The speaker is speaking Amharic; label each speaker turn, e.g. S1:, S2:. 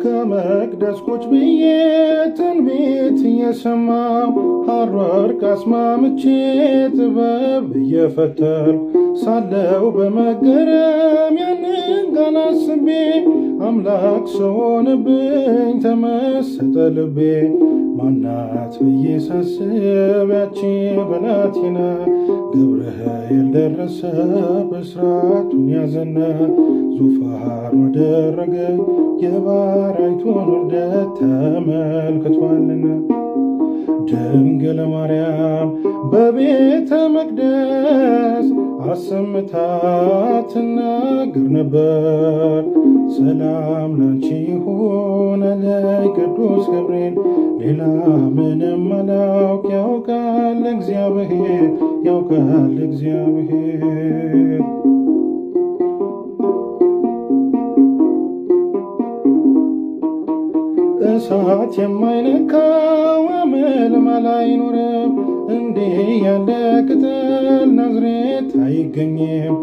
S1: ከመቅደስ ቁጭ ብዬ ትንቢት እየሰማሁ ሐር ወርቅ አስማምቼ ጥበብ እየፈተልኩ ሳለው በመገረም ያንን ቃል አስቤ አምላክ ሰው ሆነብኝ ተመሰጠ ልቤ። ማናት ብዬ ሳስብ ያቺ ብላቴና ገብርኄር ደረሰ ብስራቱን ያዘና ዙፋን ወደረገኝ የባሪያይቱን ውርደት ተመልክቷልና። ድንግል ማርያም በቤተ መቅደስ አሰምታ ትናገር ነበር። ሰላም ላንቺ ይሁን አለኝ ቅዱስ ገብርኤል ሌላ ምንም አላውቅ ያውቃል እግዚአብሔር ያውቃል እግዚአብሔር። እሳት የማይነካው አመልማል አይኖርም እንዲህ ያለ ቅጠል ናዝሬት አይገኝም።